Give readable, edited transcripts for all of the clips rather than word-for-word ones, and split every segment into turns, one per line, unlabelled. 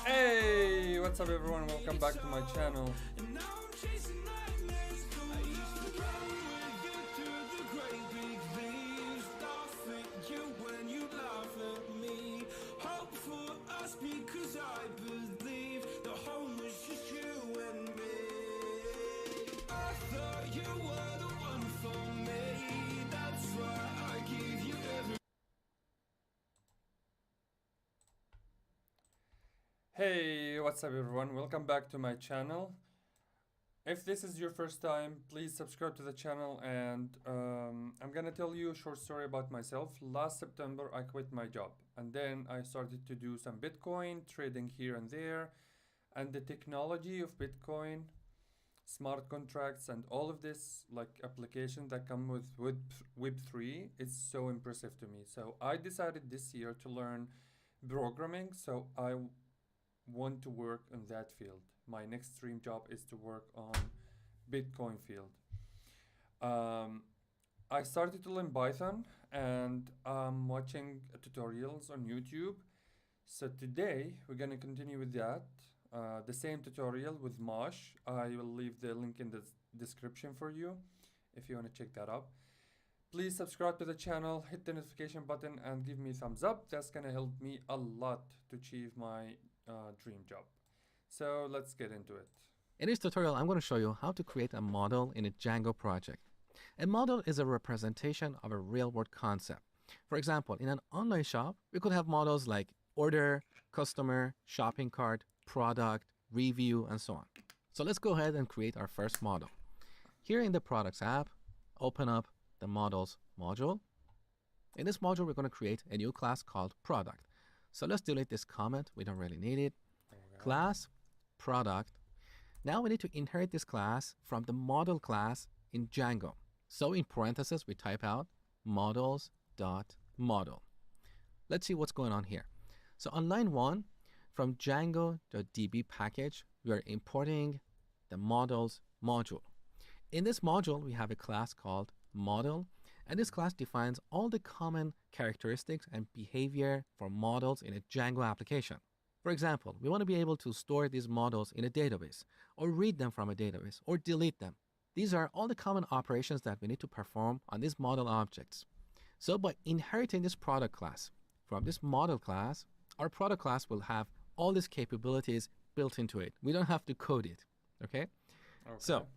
Hey, what's up everyone? Welcome back to my channel.
Because I believe the home was just you and me. I thought you were the one for me. That's why I give you every.
Hey, what's up everyone? Welcome back to my channel. If this is your first time, please subscribe to the channel, and I'm gonna tell you a short story about myself. Last September, I quit my job, and then I started to do some Bitcoin trading here and there, and the technology of Bitcoin, smart contracts, and all of this like application that come with Web3 is so impressive to me. So I decided this year to learn programming. So I want to work in that field. My next dream job is to work on Bitcoin field. Um, I started to learn Python, and I'm watching tutorials on YouTube. So today we're gonna continue with that. The same tutorial with mosh. I will leave the link in the description for you if you want to check that up. Please subscribe to the channel, hit the notification button, and give me a thumbs up. That's gonna help me a lot to achieve my dream job. So let's get into it.
In this tutorial, I'm going to show you how to create a model in a Django project. A model is a representation of a real-world concept. For example, in an online shop, we could have models like order, customer, shopping cart, product, review, and so on. So let's go ahead and create our first model. Here in the Products app, open up the Models module. In this module, we're going to create a new class called Product. So let's delete this comment. We don't really need it.
Okay.
Class, Product. Now we need to inherit this class from the model class in Django. So in parentheses, we type out models.model. Let's see what's going on here. So on line 1, from Django.db package, we are importing the models module. In this module, we have a class called model, and this class defines all the common characteristics and behavior for models in a Django application. For example, we want to be able to store these models in a database, or read them from a database, or delete them. These are all the common operations that we need to perform on these model objects. So by inheriting this product class from this model class, our product class will have all these capabilities built into it. We don't have to code it, okay? So,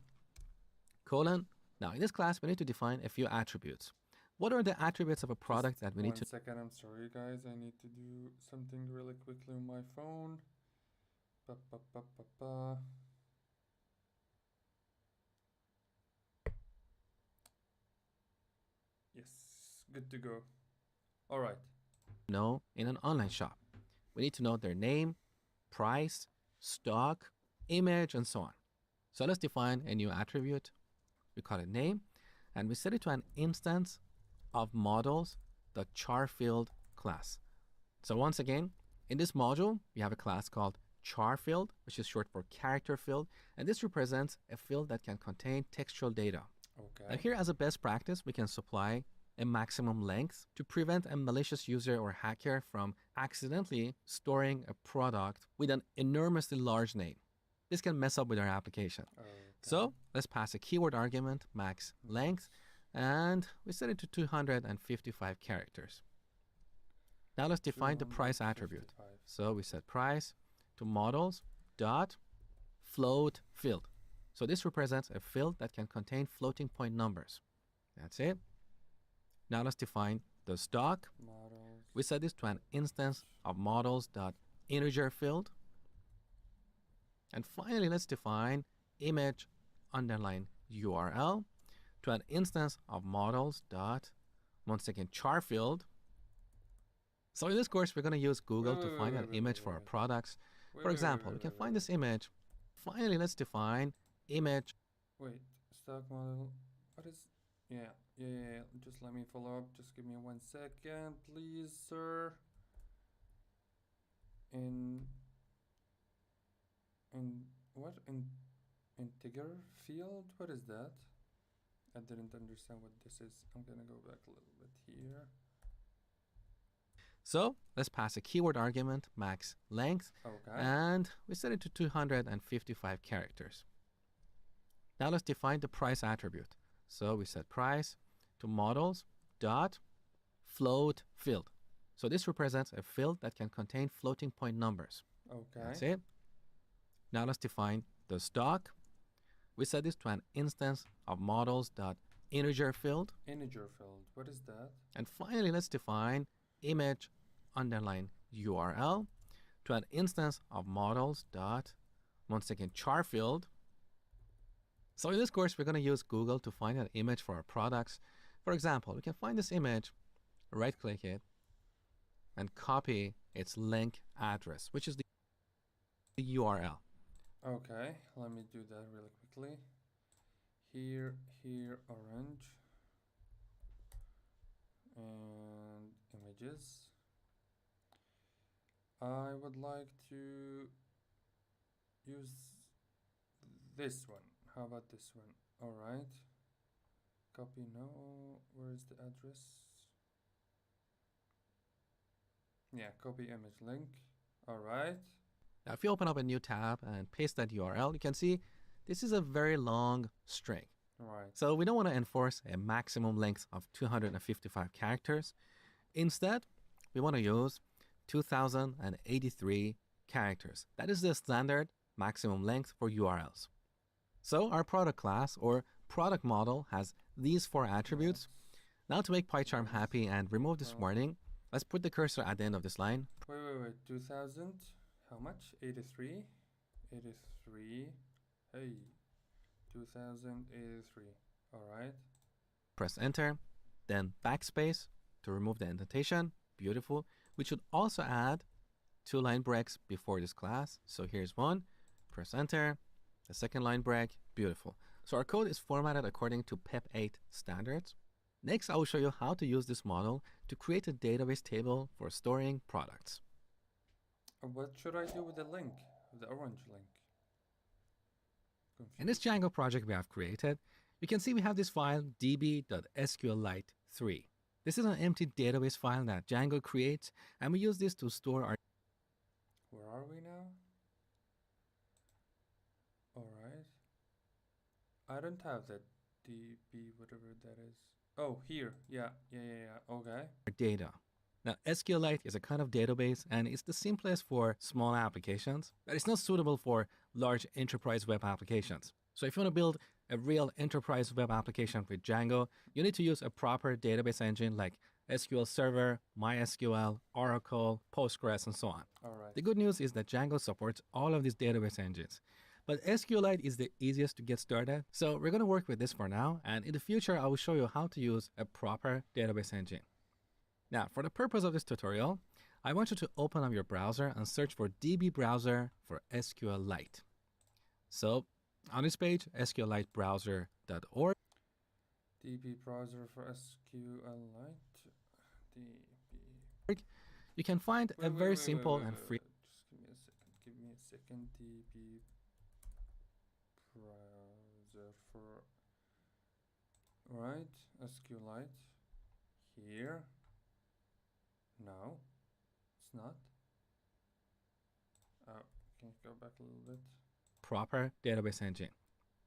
colon. Now in this class, we need to define a few attributes. What are the attributes of a product that we need to...
One second, I'm sorry guys. I need to do something really quickly on my phone. Ba, ba, ba, ba, ba. Yes, good to go. All right.
know in an online shop. We need to know their name, price, stock, image, and so on. So let's define a new attribute. We call it name, and we set it to an instance of models, the char field class. So once again, in this module, we have a class called char field, which is short for character field, and this represents a field that can contain textual data.
Okay.
Now here, as a best practice, we can supply a maximum length to prevent a malicious user or hacker from accidentally storing a product with an enormously large name. This can mess up with our application.
Okay.
So let's pass a keyword argument, max length, and we set it to 255 characters. Now let's define the price attribute.
255.
So we set price to models dot float field. So this represents a field that can contain floating point numbers. That's it. Now let's define the stock.
Models.
We set this to an instance of models.integer field. And finally, let's define image underline URL to an instance of models dot, once again, char field. So in this course, we're going to use Google to find an image for our products. For example, we can find this image. Finally, let's define image.
Wait, stock model. What is? Yeah. Just let me follow up. Just give me 1 second, please, sir. In what? In integer field? What is that? I didn't understand what this is. I'm gonna go back a little bit here.
So let's pass a keyword argument, max length,
Okay.
and we set it to 255 characters. Now let's define the price attribute. So we set price to models dot float field. So this represents a field that can contain floating point numbers.
Okay.
That's it. Now let's define the stock. We set this to an instance of models dot integer field.
Integer field. What is that?
And finally, let's define image underline URL to an instance of models dot char field. So in this course, we're going to use Google to find an image for our products. For example, we can find this image, right click it, and copy its link address, which is the URL.
Okay, let me do that really quickly. Here, orange. And images. I would like to use this one. How about this one? Alright. Copy, no. Where is the address? Yeah, copy image link. Alright.
Now, if you open up a new tab and paste that URL, you can see this is a very long string.
Right.
So we don't want to enforce a maximum length of 255 characters. Instead, we want to use 2083 characters. That is the standard maximum length for URLs. So our product class or product model has these 4 attributes. Now to make PyCharm happy and remove this warning, let's put the cursor at the end of this line.
Wait. 2000. How much? 83. 83. Hey. 2083. Alright.
Press enter, then backspace to remove the indentation. Beautiful. We should also add 2 line breaks before this class. So here's one. Press enter. The second line break. Beautiful. So our code is formatted according to PEP 8 standards. Next, I will show you how to use this model to create a database table for storing products.
What should I do with the link? The orange link?
In this Django project we have created, you can see we have this file db.sqlite3. This is an empty database file that Django creates, and we use this to store our...
Where are we now? Alright. I don't have that db, whatever that is. Oh, here. Yeah. Okay.
data. Now, SQLite is a kind of database, and it's the simplest for small applications, but it's not suitable for large enterprise web applications. So if you want to build a real enterprise web application with Django, you need to use a proper database engine like SQL Server, MySQL, Oracle, Postgres, and so on.
Alright.
The good news is that Django supports all of these database engines. But SQLite is the easiest to get started, so we're going to work with this for now, and in the future I will show you how to use a proper database engine. Now, for the purpose of this tutorial, I want you to open up your browser and search for DB browser for SQLite. So, on this page, sqlitebrowser.org.
DB browser for SQLite. DB.
You can find a very simple and free...
Just give me a second. DB browser for... Right, SQLite. Here. No, it's not. Can you go back a little bit?
proper database engine.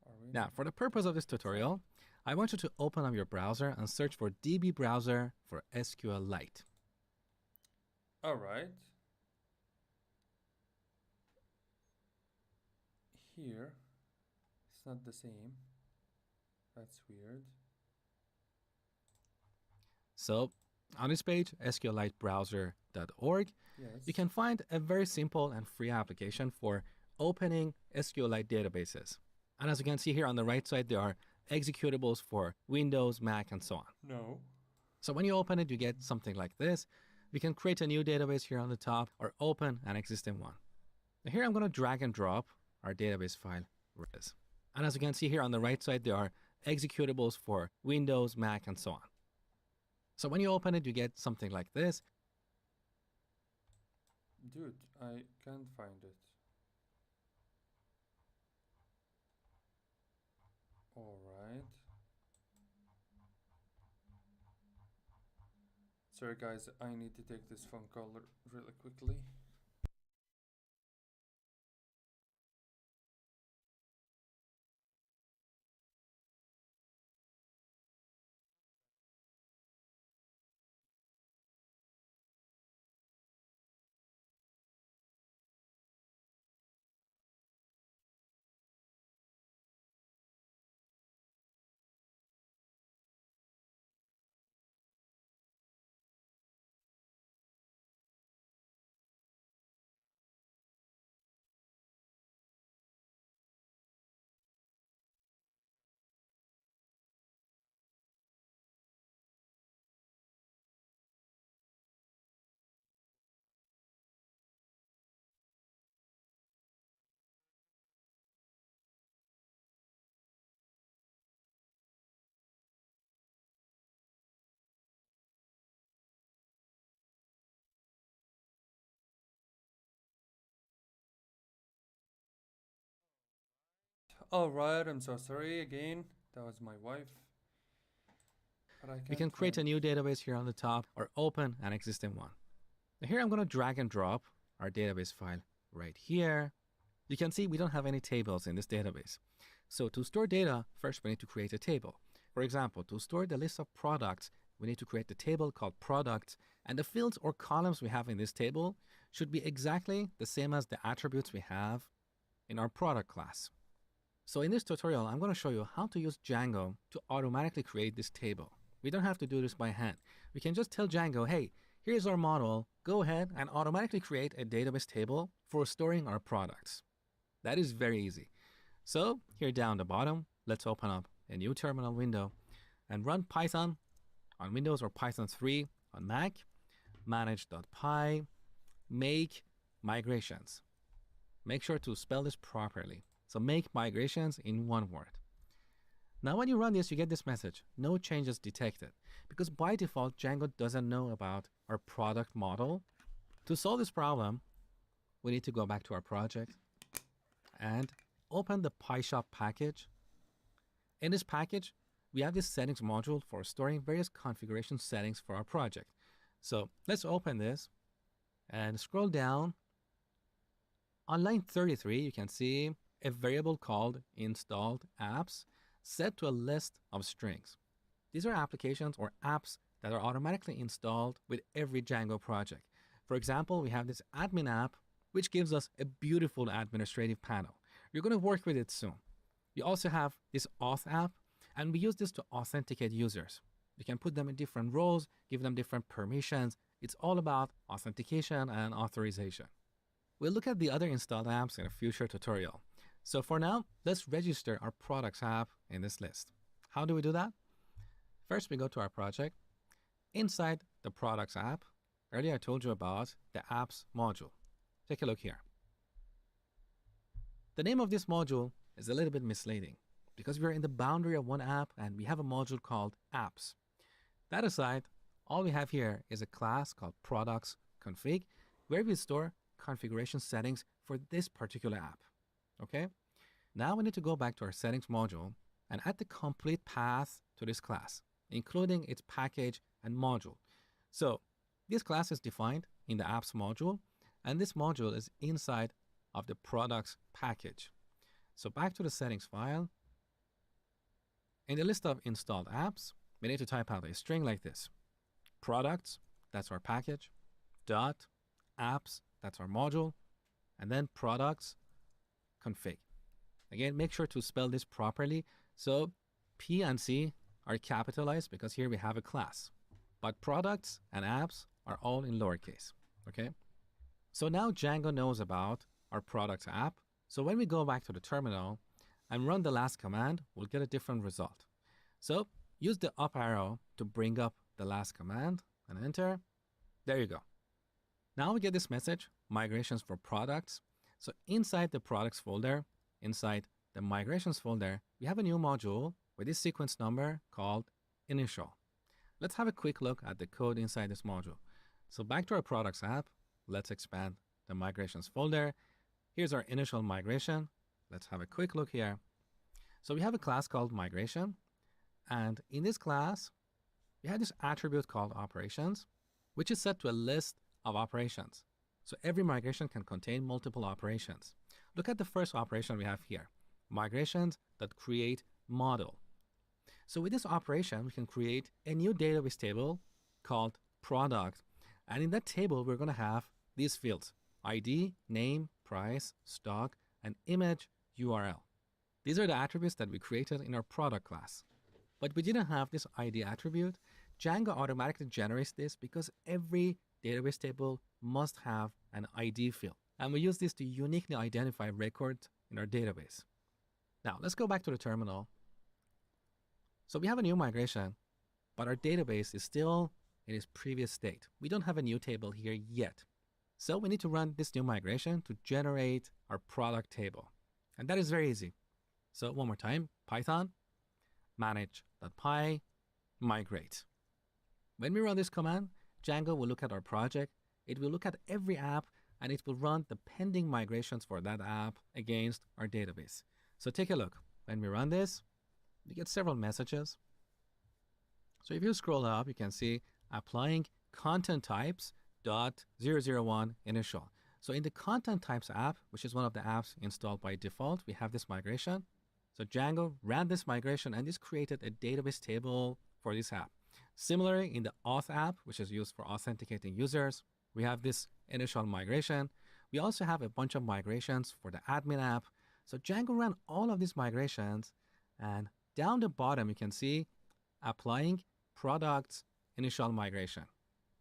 Are we?
Now, for the purpose of this tutorial, I want you to open up your browser and search for DB browser for SQLite.
Alright. Here, it's not the same. That's weird.
So, on this page, sqlitebrowser.org,
Yes.
you can find a very simple and free application for opening SQLite databases. And as you can see here on the right side, there are executables for Windows, Mac, and so on.
No.
So when you open it, you get something like this. We can create a new database here on the top or open an existing one. Now here I'm going to drag and drop our database file. And as you can see here on the right side, there are executables for Windows, Mac, and so on. So when you open it, you get something like this.
Dude, I can't find it. Alright. Sorry guys, I need to take this phone call really quickly. Alright, I'm so sorry again. That was my wife. But I
We
can't
can create a
find.
new database here on the top or open an existing one. Now here I'm going to drag and drop our database file right here. You can see we don't have any tables in this database. So to store data, first we need to create a table. For example, to store the list of products, we need to create the table called products, and the fields or columns we have in this table should be exactly the same as the attributes we have in our product class. So in this tutorial, I'm going to show you how to use Django to automatically create this table. We don't have to do this by hand. We can just tell Django, hey, here's our model. Go ahead and automatically create a database table for storing our products. That is very easy. So here down the bottom, let's open up a new terminal window and run Python on Windows or Python 3 on Mac, manage.py, make migrations. Make sure to spell this properly. So make migrations in one word. Now when you run this, you get this message, no changes detected, because by default, Django doesn't know about our product model. To solve this problem, we need to go back to our project and open the PyShop package. In this package, we have this settings module for storing various configuration settings for our project. So let's open this and scroll down. On line 33, you can see a variable called installed apps set to a list of strings. These are applications or apps that are automatically installed with every Django project. For example, we have this admin app, which gives us a beautiful administrative panel. You're going to work with it soon. We also have this auth app, and we use this to authenticate users. You can put them in different roles, give them different permissions. It's all about authentication and authorization. We'll look at the other installed apps in a future tutorial. So for now, let's register our products app in this list. How do we do that? First, we go to our project. Inside the products app, earlier I told you about the apps module. Take a look here. The name of this module is a little bit misleading because we're in the boundary of one app and we have a module called apps. That aside, all we have here is a class called products config where we store configuration settings for this particular app. Okay? Now we need to go back to our settings module and add the complete path to this class, including its package and module. So this class is defined in the apps module, and this module is inside of the products package. So back to the settings file. In the list of installed apps, we need to type out a string like this. Products, that's our package, dot, apps, that's our module, and then products config. Again, make sure to spell this properly. So P and C are capitalized because here we have a class, but products and apps are all in lowercase. Okay. So now Django knows about our products app. So when we go back to the terminal and run the last command, we'll get a different result. So use the up arrow to bring up the last command and enter. There you go. Now we get this message, migrations for products. So inside the products folder, inside the migrations folder, we have a new module with this sequence number called initial. Let's have a quick look at the code inside this module. So back to our products app, let's expand the migrations folder. Here's our initial migration. Let's have a quick look here. So we have a class called migration. And in this class, we have this attribute called operations. which is set to a list of operations. So every migration can contain multiple operations. Look at the first operation we have here, migrations that create model. So with this operation, we can create a new database table called product. And in that table, we're going to have these fields: ID, name, price, stock, and image URL. These are the attributes that we created in our product class. But we didn't have this ID attribute. Django automatically generates this because every database table must have an ID field. And we use this to uniquely identify records in our database. Now, let's go back to the terminal. So we have a new migration, but our database is still in its previous state. We don't have a new table here yet. So we need to run this new migration to generate our product table. And that is very easy. So one more time, Python manage.py migrate. When we run this command, Django will look at our project. It will look at every app and it will run the pending migrations for that app against our database. So take a look. When we run this, we get several messages. So if you scroll up, you can see applying content types .001 initial. So in the content types app, which is one of the apps installed by default, we have this migration. So Django ran this migration and this created a database table for this app. Similarly, in the auth app, which is used for authenticating users, we have this initial migration. We also have a bunch of migrations for the admin app. So Django ran all of these migrations, and down the bottom, you can see applying products initial migration.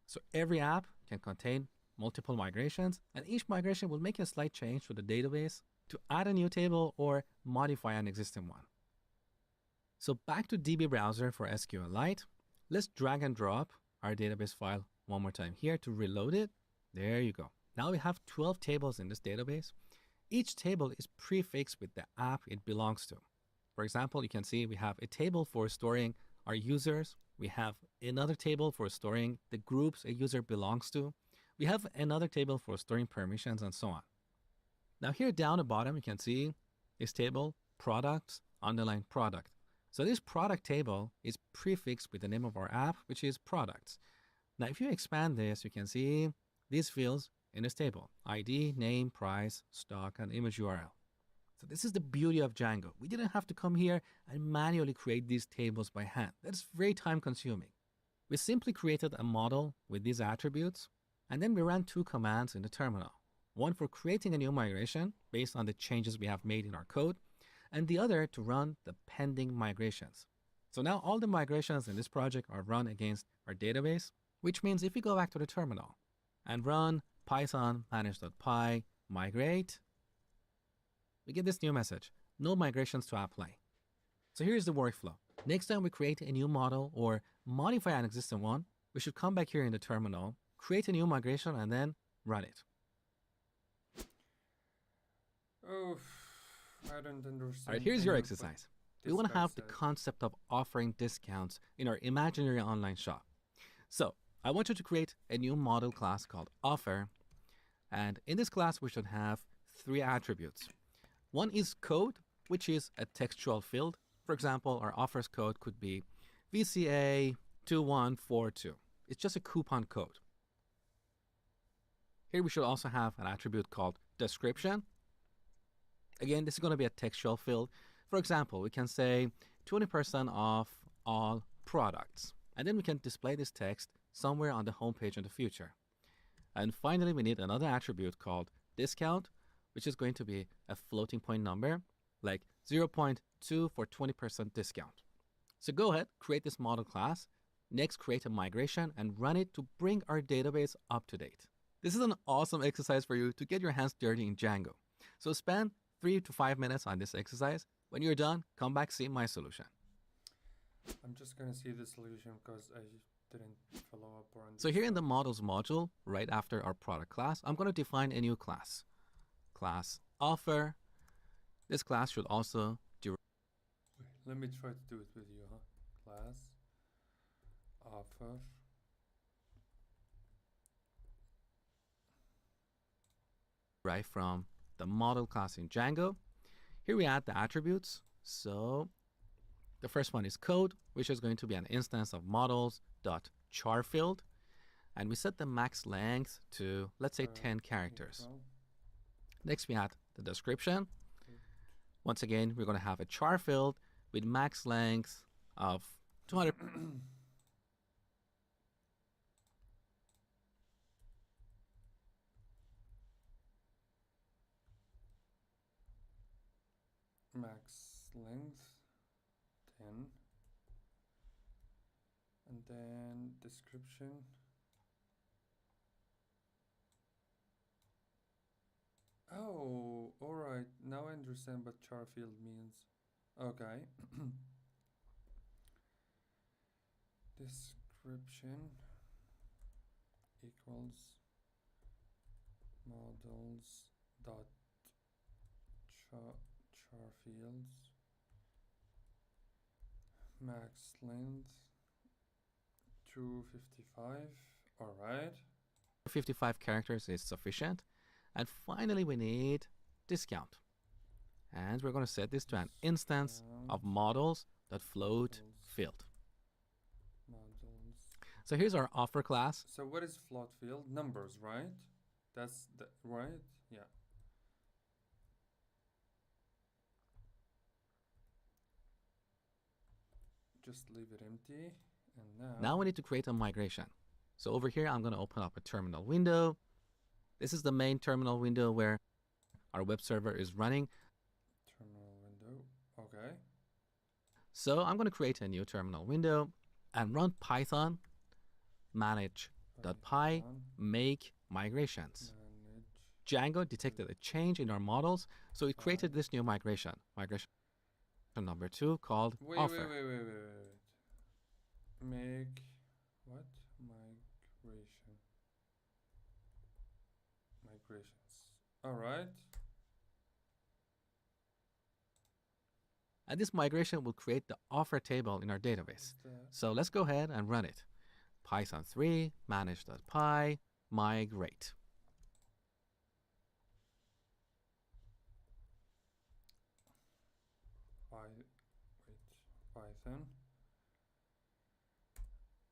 So every app can contain multiple migrations, and each migration will make a slight change to the database to add a new table or modify an existing one. So back to DB browser for SQLite. Let's drag and drop our database file one more time here to reload it. There you go. Now we have 12 tables in this database. Each table is prefixed with the app it belongs to. For example, you can see we have a table for storing our users. We have another table for storing the groups a user belongs to. We have another table for storing permissions and so on. Now here down the bottom, you can see this table, products, underline product. So this product table is prefixed with the name of our app, which is products. Now if you expand this, you can see these fields in this table: ID, name, price, stock, and image URL. So this is the beauty of Django. We didn't have to come here and manually create these tables by hand. That's very time consuming. We simply created a model with these attributes, and then we ran two commands in the terminal. One for creating a new migration based on the changes we have made in our code, and the other to run the pending migrations. So now all the migrations in this project are run against our database, which means if we go back to the terminal and run python manage.py migrate, we get this new message: no migrations to apply. So here's the workflow. Next time we create a new model or modify an existing one, we should come back here in the terminal, create a new migration, and then run it.
Oh, I don't understand.
All right, here's your
what
exercise.
this
We want to
guy
have the
said.
concept of offering discounts in our imaginary online shop. So I want you to create a new model class called offer. And in this class, we should have three attributes. One is code, which is a textual field. For example, our offers code could be VCA2142. It's just a coupon code. Here we should also have an attribute called description. Again, this is going to be a textual field. For example, we can say 20% off all products. And then we can display this text somewhere on the homepage in the future. And finally, we need another attribute called discount, which is going to be a floating point number, like 0.2 for 20% discount. So go ahead, create this model class. Next, create a migration and run it to bring our database up to date. This is an awesome exercise for you to get your hands dirty in Django. So spend 3 to 5 minutes on this exercise. When you're done, come back, see my solution.
I'm just gonna see the solution because I didn't follow up or
So here in the models module, right after our product class, I'm going to define a new class. Class offer. This class should also
Wait, let me try to do it with you, huh? Class offer.
derive from the model class in Django. Here we add the attributes. So the first one is code, which is going to be an instance of models.char field. and we set the max length to, let's say, 10 characters.
Equal.
Next, we add the description. Once again, we're going to have a char field with max length of 200.
Max length 10, and then description. Oh, all right. Now I understand what char field means. Okay. Description equals models dot char fields max length 255. All right.
55 characters is sufficient. And finally, we need discount. And we're going to set this to an instance of models.float field.
Models.
So here's our offer class.
So what is float field? Numbers, right? That's the right? Yeah. Just leave it empty. And
Now we need to create a migration. So over here, I'm going to open up a terminal window. This is the main terminal window where our web server is running.
terminal window. Okay.
So I'm going to create a new terminal window and run Python manage.py
Python
make migrations.
manage.
Django detected a change in our models, so it created this new migration. Migration number 2 called
Wait.
offer.
Make what? Migration. Migrations. All right.
And this migration will create the offer table in our database.
What's that?
So let's go ahead and run it. Python 3 manage.py migrate.
Python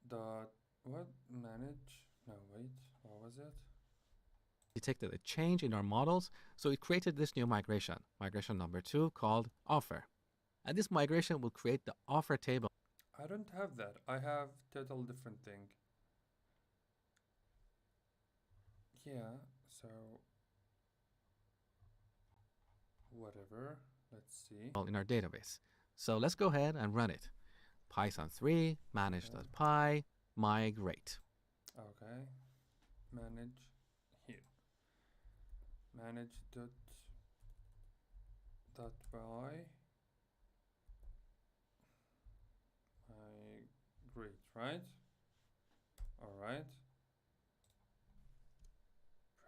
dot what manage? No, wait. What was it?
Detected a change in our models, so it created this new migration. Migration number 2 called offer. And this migration will create the offer table.
I don't have that. I have total different thing. Yeah, so whatever. Let's see.
In our database. So let's go ahead and run it. Python 3 manage.py migrate.
Okay. Manage here. Manage dot by migrate, right? All right.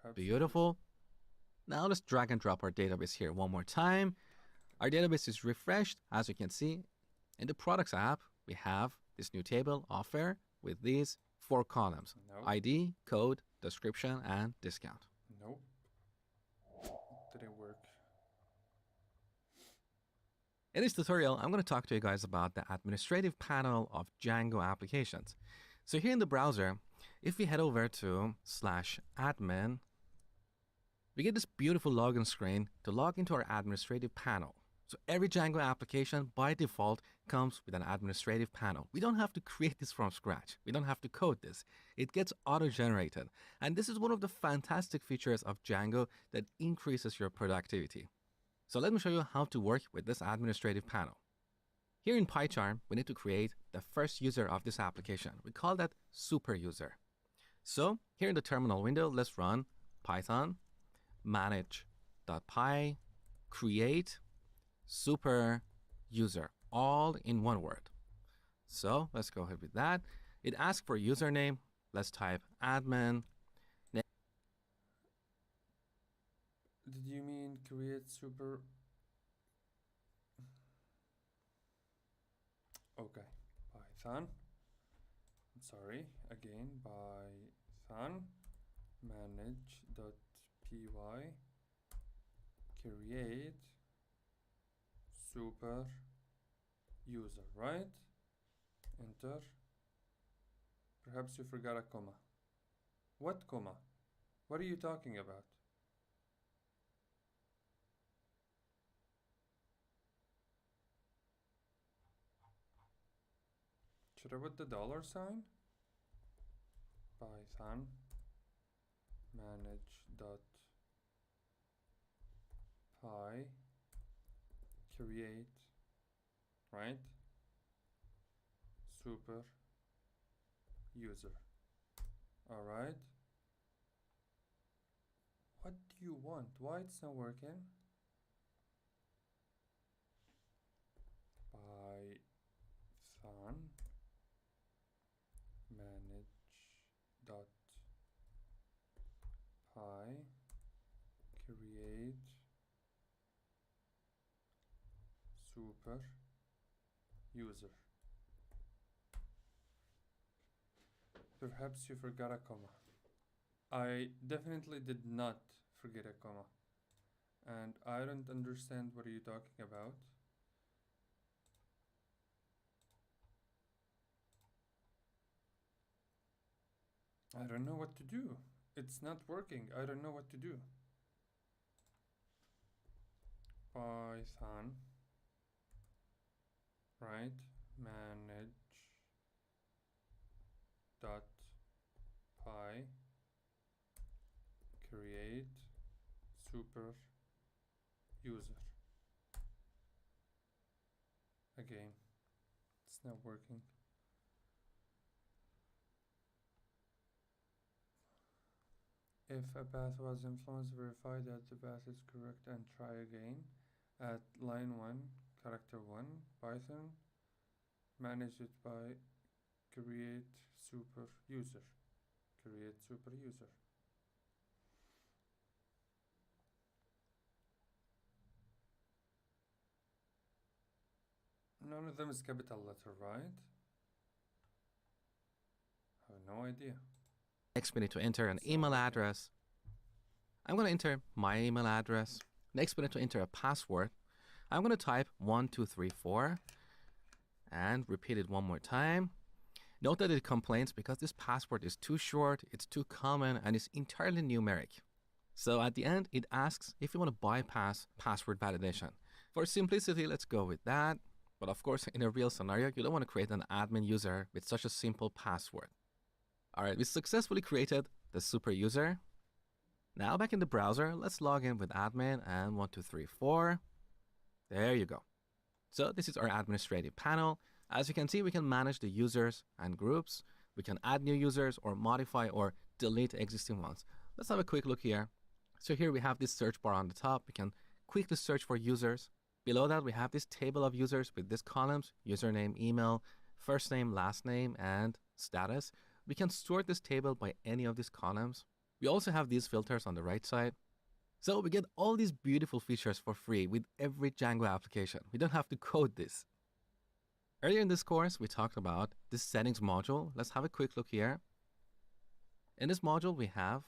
Perhaps
Beautiful. Now let's drag and drop our database here one more time. Our database is refreshed. As you can see, in the products app, we have this new table, offer, with these 4 columns:
Nope.
ID, code, description, and discount.
Nope. Didn't work.
In this tutorial, I'm going to talk to you guys about the administrative panel of Django applications. So here in the browser, if we head over to /admin, we get this beautiful login screen to log into our administrative panel. So every Django application by default comes with an administrative panel. We don't have to create this from scratch. We don't have to code this. It gets auto-generated. And this is one of the fantastic features of Django that increases your productivity. So let me show you how to work with this administrative panel. Here in PyCharm, we need to create the first user of this application. We call that super user. So here in the terminal window, let's run Python manage.py create super user, all in one word. So let's go ahead with that. It asks for username. Let's type admin.
Did you mean create super? Okay, Python. I'm sorry, again, Python manage.py create super user, right? Enter. Perhaps you forgot a comma. What comma? What are you talking about? Should I put the dollar sign? Python manage dot py create, right? Super user. All right. What do you want? Why it's not working? Python manage dot py create super user. Perhaps you forgot a comma. I definitely did not forget a comma. And I don't understand what are you talking about. I don't know what to do. It's not working. I don't know what to do. Python, right? Manage dot py create super user. Again, it's not working. If a path was influenced, verify that the path is correct and try again. At line 1, character 1, Python, manage it by create super user. Create super user. None of them is capital letter, right? I have no idea.
Next, we need to enter an email address. I'm going to enter my email address. Next, we need to enter a password. I'm going to type 1234 and repeat it one more time. Note that it complains because this password is too short, it's too common, and it's entirely numeric. So at the end, it asks if you want to bypass password validation. For simplicity, let's go with that. But of course, in a real scenario, you don't want to create an admin user with such a simple password. All right, we successfully created the super user. Now back in the browser, let's log in with admin and 1234. There you go. So this is our administrative panel. As you can see, we can manage the users and groups. We can add new users or modify or delete existing ones. Let's have a quick look here. So here we have this search bar on the top. We can quickly search for users. Below that, we have this table of users with these columns: username, email, first name, last name, and status. We can sort this table by any of these columns. We also have these filters on the right side. So we get all these beautiful features for free with every Django application. We don't have to code this. Earlier in this course, we talked about this settings module. Let's have a quick look here. In this module, we have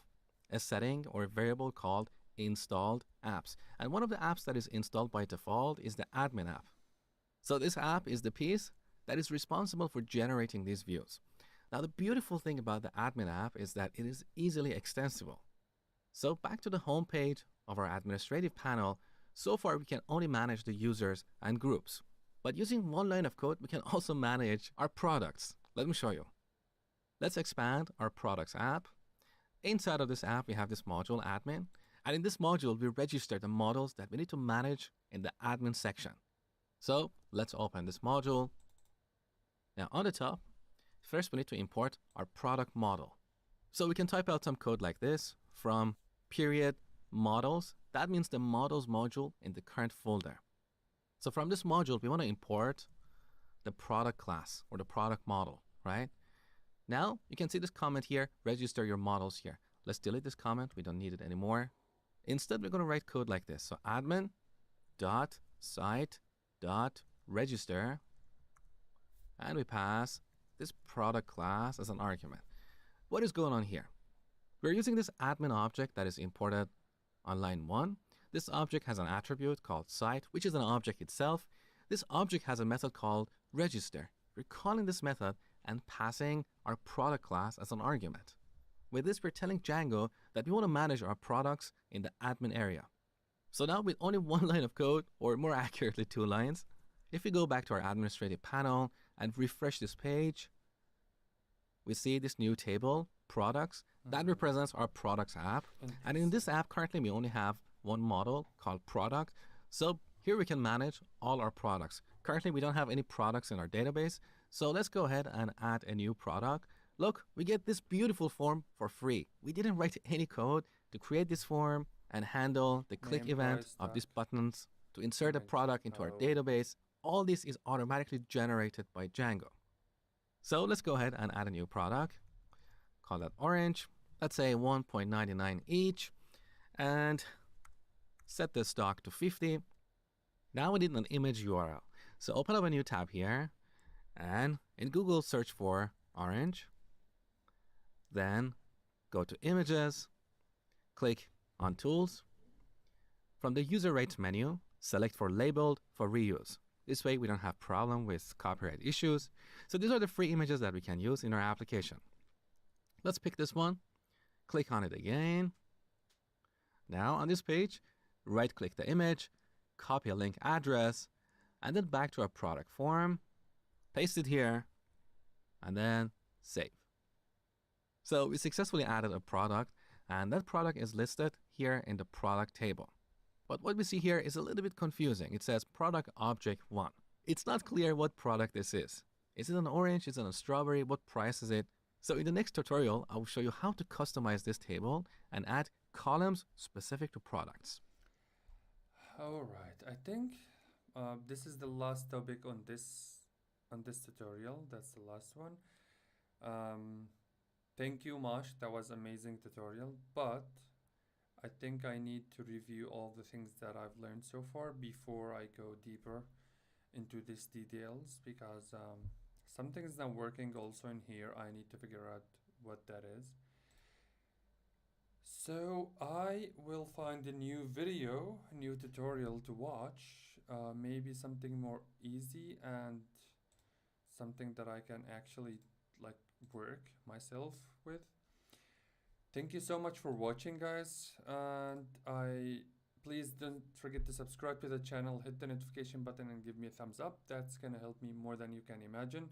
a setting or a variable called installed apps. And one of the apps that is installed by default is the admin app. So this app is the piece that is responsible for generating these views. Now, the beautiful thing about the admin app is that it is easily extensible. So back to the home page of our administrative panel, so far we can only manage the users and groups. But using one line of code, we can also manage our products. Let me show you. Let's expand our products app. Inside of this app, we have this module admin. And in this module, we register the models that we need to manage in the admin section. So let's open this module. Now on the top, first we need to import our product model. So we can type out some code like this from period models. That means the models module in the current folder. So from this module, we want to import the product class or the product model, right? Now you can see this comment here, register your models here. Let's delete this comment. We don't need it anymore. Instead, we're going to write code like this. So admin dot site dot register, and we pass this product class as an argument. What is going on here? We're using this admin object that is imported on line 1. This object has an attribute called site, which is an object itself. This object has a method called register. We're calling this method and passing our product class as an argument. With this, we're telling Django that we want to manage our products in the admin area. So now with only one line of code, or more accurately 2 lines, if we go back to our administrative panel and refresh this page, we see this new table, products, that represents our products app. And in this app, currently we only have one model called product. So here we can manage all our products. Currently we don't have any products in our database. So let's go ahead and add a new product. Look, we get this beautiful form for free. We didn't write any code to create this form and handle the click
Name,
event
price,
of these
tag,
buttons to insert a
image.
product into our
Oh.
database. All this is automatically generated by Django. So let's go ahead and add a new product. Call that orange. Let's say 1.99 each. And set the stock to 50. Now we need an image URL. So open up a new tab here. And in Google, search for orange. Then go to images. Click on tools. From the user rights menu, select for labeled for reuse. This way we don't have problem with copyright issues. So these are the free images that we can use in our application. Let's pick this one. Click on it again. Now on this page, right click the image, copy a link address, and then back to our product form, paste it here, and then save. So we successfully added a product, and that product is listed here in the product table. But what we see here is a little bit confusing. It says product object 1. It's not clear what product this is. Is it an orange? Is it a strawberry? What price is it? So in the next tutorial, I will show you how to customize this table and add columns specific to products.
All right, I think this is the last topic on this tutorial. That's the last one. Thank you, Mosh. That was amazing tutorial. But I think I need to review all the things that I've learned so far before I go deeper into these details, because something's not working also in here. I need to figure out what that is. So I will find a new video, a new tutorial to watch, maybe something more easy and something that I can actually like work myself with. Thank you so much for watching, guys, and please don't forget to subscribe to the channel, hit the notification button and give me a thumbs up. That's gonna help me more than you can imagine.